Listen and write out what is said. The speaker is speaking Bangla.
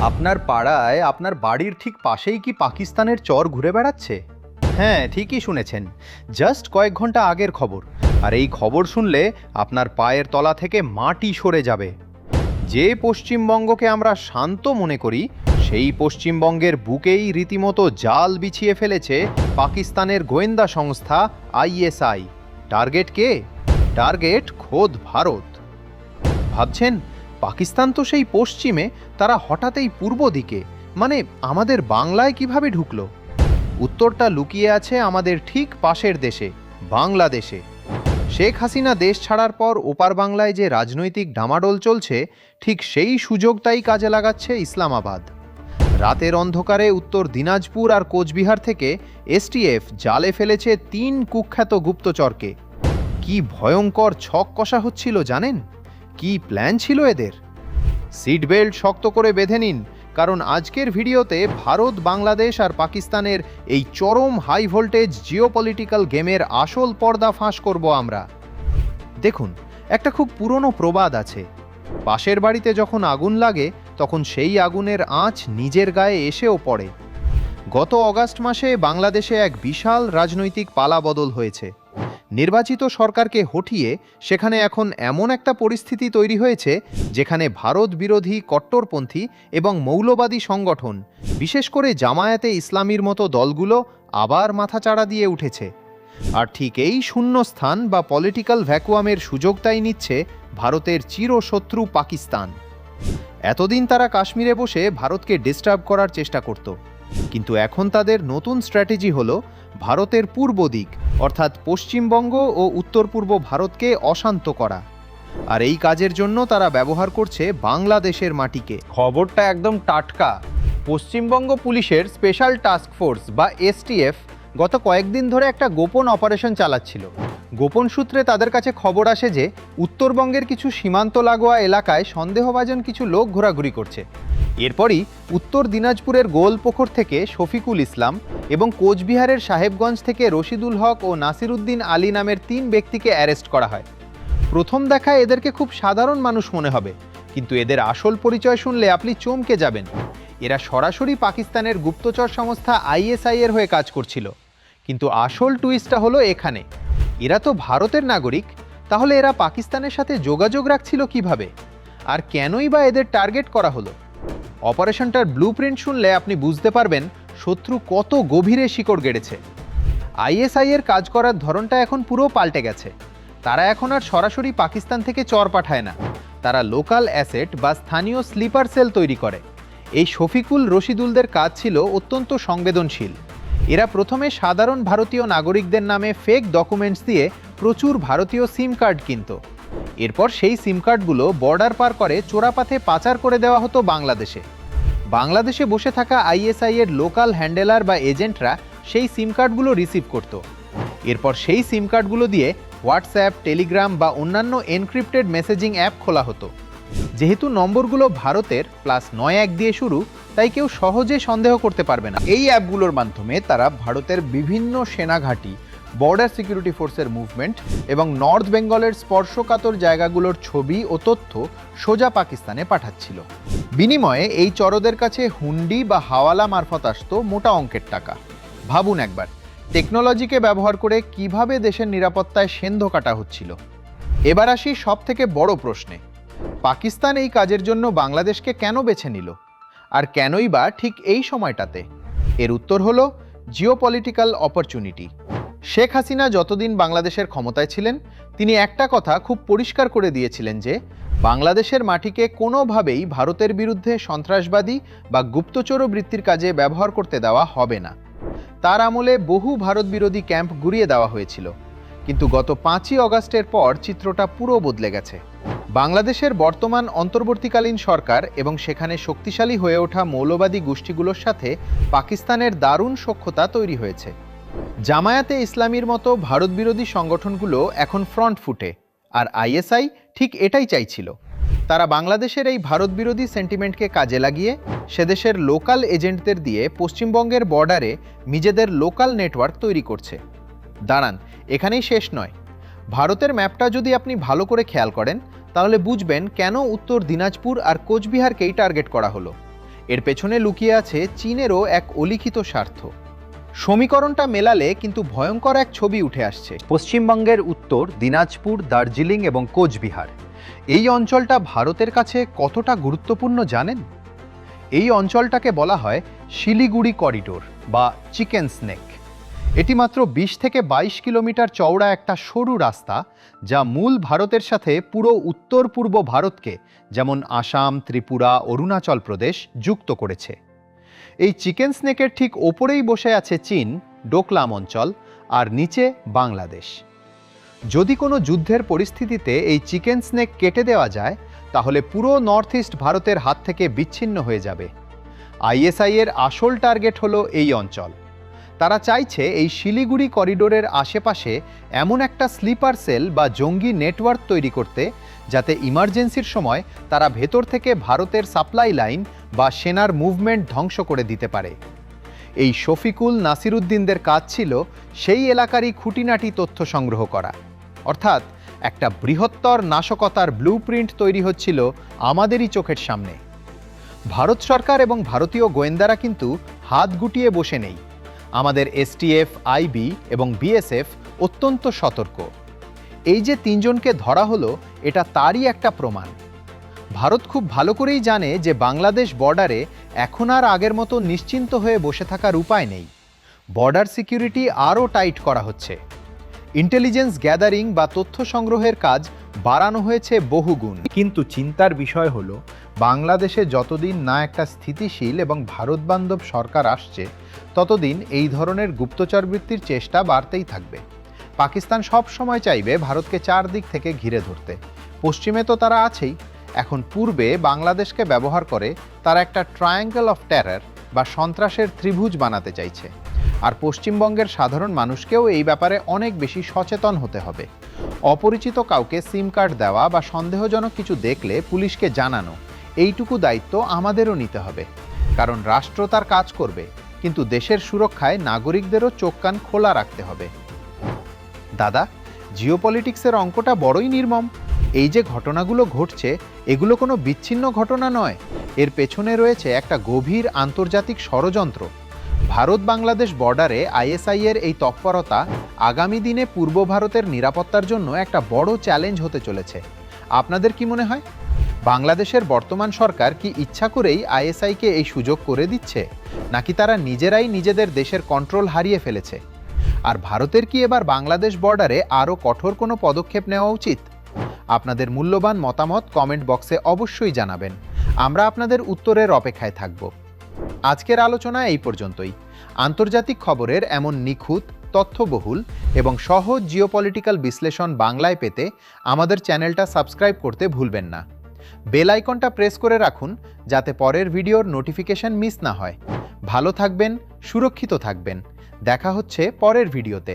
আপনার পাড়ায় আপনার বাড়ির ঠিক পাশেই কি পাকিস্তানের চর ঘুরে বেড়াচ্ছে? হ্যাঁ, ঠিকই শুনেছেন। জাস্ট কয়েক ঘন্টা আগের খবর। আর এই খবর শুনলে আপনার পায়ের তলা থেকে মাটি সরে যাবে। যে পশ্চিমবঙ্গকে আমরা শান্ত মনে করি, সেই পশ্চিমবঙ্গের বুকেই রীতিমতো জাল বিছিয়ে ফেলেছে পাকিস্তানের গোয়েন্দা সংস্থা আইএসআই। টার্গেট কে? টার্গেট খোদ ভারত। ভাবছেন পাকিস্তান তো সেই পশ্চিমে, তারা হঠাৎই পূর্ব দিকে, মানে আমাদের বাংলায় কিভাবে ঢুকলো? উত্তরটা লুকিয়ে আছে আমাদের ঠিক পাশের দেশে, বাংলাদেশে। শেখ হাসিনা দেশ ছাড়ার পর ওপার বাংলায় যে রাজনৈতিক ডামাডোল চলছে, ঠিক সেই সুযোগটাই কাজে লাগাচ্ছে ইসলামাবাদ। রাতের অন্ধকারে উত্তর দিনাজপুর আর কোচবিহার থেকে এসটিএফ জালে ফেলেছে ৩ কুখ্যাত গুপ্তচরকে। কি ভয়ঙ্কর ছক কষা হচ্ছিল জানেন? কি প্ল্যান ছিল এদের? সিট বেল্ট শক্ত করে বেঁধে নিন, কারণ আজকের ভিডিওতে ভারত, বাংলাদেশ আর পাকিস্তানের এই চরম হাই ভোল্টেজ জিওপলিটিক্যাল গেমের আসল পর্দা ফাঁস করব আমরা। দেখুন, একটা খুব পুরনো প্রবাদ আছে, পাশের বাড়িতে যখন আগুন লাগে তখন সেই আগুনের আঁচ নিজের গায়ে এসেও পড়ে। গত অগাস্ট মাসে বাংলাদেশে এক বিশাল রাজনৈতিক পালাবদল হয়েছে। নির্বাচিত সরকারকে হটিয়ে সেখানে এখন এমন একটা পরিস্থিতি তৈরি হয়েছে যেখানে ভারত বিরোধী কট্টরপন্থী এবং মৌলবাদী সংগঠন, বিশেষ করে জামায়াতে ইসলামীর মতো দলগুলো আবার মাথাচাড়া দিয়ে উঠেছে। আর ঠিক এই শূন্যস্থান বা পলিটিক্যাল ভ্যাকুয়ামের সুযোগটাই নিচ্ছে ভারতের চিরশত্রু পাকিস্তান। এতদিন তারা কাশ্মীরে বসে ভারতকে ডিস্টার্ব করার চেষ্টা করত, কিন্তু এখন তাদের নতুন স্ট্র্যাটেজি হলো ভারতের পূর্ব দিক, অর্থাৎ পশ্চিমবঙ্গ ও উত্তর পূর্ব ভারতকে অশান্ত করা। আর এই কাজের জন্য তারা ব্যবহার করছে বাংলাদেশের মাটিকে। খবরটা একদম টাটকা। পশ্চিমবঙ্গ পুলিশের স্পেশাল টাস্ক ফোর্স বা এসটিএফ গত কয়েকদিন ধরে একটা গোপন অপারেশন চালাচ্ছিল। গোপন সূত্রে তাদের কাছে খবর আসে যে উত্তরবঙ্গের কিছু সীমান্ত লাগোয়া এলাকায় সন্দেহভাজন কিছু লোক ঘোরাঘুরি করছে। এরপরই উত্তর দিনাজপুরের গোলপোখর থেকে শফিকুল ইসলাম এবং কোচবিহারের সাহেবগঞ্জ থেকে রশিদুল হক ও নাসিরউদ্দিন আলী নামের ৩ ব্যক্তিকে অ্যারেস্ট করা হয়। প্রথম দেখায় এদেরকে খুব সাধারণ মানুষ মনে হবে, কিন্তু এদের আসল পরিচয় শুনলে আপনি চমকে যাবেন। এরা সরাসরি পাকিস্তানের গুপ্তচর সংস্থা আইএসআই এর হয়ে কাজ করছিল। কিন্তু আসল টুইস্টটা হলো এখানে, এরা তো ভারতের নাগরিক, তাহলে এরা পাকিস্তানের সাথে যোগাযোগ রাখছিল কিভাবে? আর কেনই বা এদের টার্গেট করা হলো? অপারেশনটার ব্লুপ্রিন্ট শুনলে আপনি বুঝতে পারবেন শত্রু কত গভীরে শিকড় গেড়েছে। আইএসআই এর কাজ করার ধরনটা এখন পুরো পাল্টে গেছে। তারা এখন আর সরাসরি পাকিস্তান থেকে চর পাঠায় না, তারা লোকাল অ্যাসেট বা স্থানীয় স্লিপার সেল তৈরি করে। এই শফিকুল, রশিদুলদের কাজ ছিল অত্যন্ত সংবেদনশীল। এরা প্রথমে সাধারণ ভারতীয় নাগরিকদের নামে ফেক ডকুমেন্টস দিয়ে প্রচুর ভারতীয় সিম কার্ড কিনত। এরপর সেই সিম কার্ডগুলো বর্ডার পার করে চোরাপাথে পাচার করে দেওয়া হতো বাংলাদেশে। বাংলাদেশে বসে থাকা আইএসআই এর লোকাল হ্যান্ডেলার বা এজেন্টরা সেই সিম কার্ডগুলো রিসিভ করত। এরপর সেই সিম কার্ডগুলো দিয়ে হোয়াটসঅ্যাপ, টেলিগ্রাম বা অন্যান্য এনক্রিপ্টেড মেসেজিং অ্যাপ খোলা হতো। যেহেতু নম্বরগুলো ভারতের +91 দিয়ে শুরু, তাই কেউ সহজে সন্দেহ করতে পারবে না। এই অ্যাপগুলোর মাধ্যমে তারা ভারতের বিভিন্ন সেনাঘাঁটি, বর্ডার সিকিউরিটি ফোর্সের মুভমেন্ট এবং নর্থ বেঙ্গলের স্পর্শকাতর জায়গাগুলোর ছবি ও তথ্য সোজা পাকিস্তানে পাঠাচ্ছিল। বিনিময়ে এই চরদের কাছে হুন্ডি বা হাওয়ালা মারফত আসতো মোটা অঙ্কের টাকা। ভাবুন একবার, টেকনোলজিকে ব্যবহার করে কিভাবে দেশের নিরাপত্তায় সেন্ধ কাটা হচ্ছিল। এবার আসি সব থেকে বড় প্রশ্নে, পাকিস্তান এই কাজের জন্য বাংলাদেশকে কেন বেছে নিল? আর কেনই বা ঠিক এই সময়টাতে? এর উত্তর হলো জিওপলিটিক্যাল অপরচুনিটি। শেখ হাসিনা যতদিন বাংলাদেশের ক্ষমতায় ছিলেন, তিনি একটা কথা খুব পরিষ্কার করে দিয়েছিলেন যে বাংলাদেশের মাটিকে কোনোভাবেই ভারতের বিরুদ্ধে সন্ত্রাসবাদী বা গুপ্তচর বৃত্তির কাজে ব্যবহার করতে দেওয়া হবে না। তার আমলে বহু ভারত বিরোধী ক্যাম্প গুঁড়িয়ে দেওয়া হয়েছিল, কিন্তু গত 5ই অগাস্টের পর চিত্রটা পুরো বদলে গেছে। বাংলাদেশের বর্তমান অন্তর্বর্তীকালীন সরকার এবং সেখানে শক্তিশালী হয়ে ওঠা মৌলবাদী গোষ্ঠীগুলোর সাথে পাকিস্তানের দারুণ সখ্যতা তৈরি হয়েছে। জামায়াতে ইসলামীর মতো ভারত বিরোধী সংগঠনগুলো এখন ফ্রন্ট ফুটে, আর আইএসআই ঠিক এটাই চাইছিল। তারা বাংলাদেশের এই ভারত বিরোধী সেন্টিমেন্টকে কাজে লাগিয়ে সেদেশের লোকাল এজেন্টদের দিয়ে পশ্চিমবঙ্গের বর্ডারে নিজেদের লোকাল নেটওয়ার্ক তৈরি করছে। দাঁড়ান, এখানেই শেষ নয়। ভারতের ম্যাপটা যদি আপনি ভালো করে খেয়াল করেন, তাহলে বুঝবেন কেন উত্তর দিনাজপুর আর কোচবিহারকেই টার্গেট করা হলো। এর পেছনে লুকিয়ে আছে চীনেরও এক অলিখিত স্বার্থ। সমীকরণটা মেলালে কিন্তু ভয়ঙ্কর এক ছবি উঠে আসছে। পশ্চিমবঙ্গের উত্তর দিনাজপুর, দার্জিলিং এবং কোচবিহার, এই অঞ্চলটা ভারতের কাছে কতটা গুরুত্বপূর্ণ জানেন? এই অঞ্চলটাকে বলা হয় শিলিগুড়ি করিডোর বা চিকেন স্নেক। এটি মাত্র 20 থেকে 22 কিলোমিটার চওড়া একটা সরু রাস্তা, যা মূল ভারতের সাথে পুরো উত্তর পূর্ব ভারতকে, যেমন আসাম, ত্রিপুরা, অরুণাচল প্রদেশ, যুক্ত করেছে। এই চিকেন স্নেকের ঠিক ওপরেই বসে আছে চীন, ডোকলাম অঞ্চল, আর নিচে বাংলাদেশ। যদি কোনো যুদ্ধের পরিস্থিতিতে এই চিকেন স্নেক কেটে দেওয়া যায়, তাহলে পুরো নর্থ ইস্ট ভারতের হাত থেকে বিচ্ছিন্ন হয়ে যাবে। আইএসআই এর আসল টার্গেট হলো এই অঞ্চল। তারা চাইছে এই শিলিগুড়ি করিডোরের আশেপাশে এমন একটা স্লিপার সেল বা জঙ্গি নেটওয়ার্ক তৈরি করতে, যাতে ইমার্জেন্সির সময় তারা ভেতর থেকে ভারতের সাপ্লাই লাইন বা সেনার মুভমেন্ট ধ্বংস করে দিতে পারে। এই শফিকুল, নাসিরুদ্দিনদের কাজ ছিল সেই এলাকারই খুঁটিনাটি তথ্য সংগ্রহ করা। অর্থাৎ একটা বৃহত্তর নাশকতার ব্লুপ্রিন্ট তৈরি হচ্ছিল আমাদেরই চোখের সামনে। ভারত সরকার এবং ভারতীয় গোয়েন্দারা কিন্তু হাত গুটিয়ে বসে নেই। আমাদের এসটিএফ, আইবি এবং বিএসএফ অত্যন্ত সতর্ক। এই যে 3 জনকে ধরা হলো, এটা তারই একটা প্রমাণ। ভারত খুব ভালো করেই জানে যে বাংলাদেশ বর্ডারে এখন আর আগের মতো নিশ্চিন্ত হয়ে বসে থাকার উপায় নেই। বর্ডার সিকিউরিটি আরও টাইট করা হচ্ছে। ইন্টেলিজেন্স গ্যাদারিং বা তথ্য সংগ্রহের কাজ বাড়ানো হয়েছে বহুগুণ। কিন্তু চিন্তার বিষয় হলো, বাংলাদেশে যতদিন না একটা স্থিতিশীল এবং ভারত বান্ধব সরকার আসছে, ততদিন এই ধরনের গুপ্তচর বৃত্তির চেষ্টা বাড়তেই থাকবে। পাকিস্তান সব সময় চাইবে ভারতকে চারদিক থেকে ঘিরে ধরতে। পশ্চিমে তো তারা আছেই, এখন পূর্বে বাংলাদেশকে ব্যবহার করে তারা একটা ট্রায়াঙ্গেল অফ টেরর বা সন্ত্রাসের ত্রিভুজ বানাতে চাইছে। আর পশ্চিমবঙ্গের সাধারণ মানুষকেও এই ব্যাপারে অনেক বেশি সচেতন হতে হবে। অপরিচিত কাউকে সিম কার্ড দেওয়া বা সন্দেহজনক কিছু দেখলে পুলিশকে জানানো, এইটুকু দায়িত্ব আমাদেরও নিতে হবে। কারণ রাষ্ট্র তার কাজ করবে, কিন্তু দেশের সুরক্ষায় নাগরিকদেরও চোখ কান খোলা রাখতে হবে। দাদা, জিওপলিটিক্সের অঙ্কটা বড়ই নির্মম। এই যে ঘটনাগুলো ঘটছে, এগুলো কোনো বিচ্ছিন্ন ঘটনা নয়। এর পেছনে রয়েছে একটা গভীর আন্তর্জাতিক ষড়যন্ত্র। ভারত বাংলাদেশ বর্ডারে আইএসআই এর এই তৎপরতা আগামী দিনে পূর্ব ভারতের নিরাপত্তার জন্য একটা বড় চ্যালেঞ্জ হতে চলেছে। আপনাদের কি মনে হয়, বাংলাদেশের বর্তমান সরকার কি ইচ্ছা করেই আইএসআইকে এই সুযোগ করে দিচ্ছে, নাকি তারা নিজেরাই নিজেদের দেশের কন্ট্রোল হারিয়ে ফেলেছে? আর ভারতের কি এবার বাংলাদেশ বর্ডারে আরও কঠোর কোনো পদক্ষেপ নেওয়া উচিত? আপনাদের মূল্যবান মতামত কমেন্ট বক্সে অবশ্যই জানাবেন। আমরা আপনাদের উত্তরের অপেক্ষায় থাকব। আজকের আলোচনা এই পর্যন্তই। আন্তর্জাতিক খবরের এমন নিখুঁত, তথ্যবহুল এবং সহজ জিওপলিটিক্যাল বিশ্লেষণ বাংলায় পেতে আমাদের চ্যানেলটা সাবস্ক্রাইব করতে ভুলবেন না। বেল আইকনটা প্রেস করে রাখুন, যাতে পরের ভিডিওর নোটিফিকেশন মিস না হয়। ভালো থাকবেন, সুরক্ষিত থাকবেন। দেখা হচ্ছে পরের ভিডিওতে।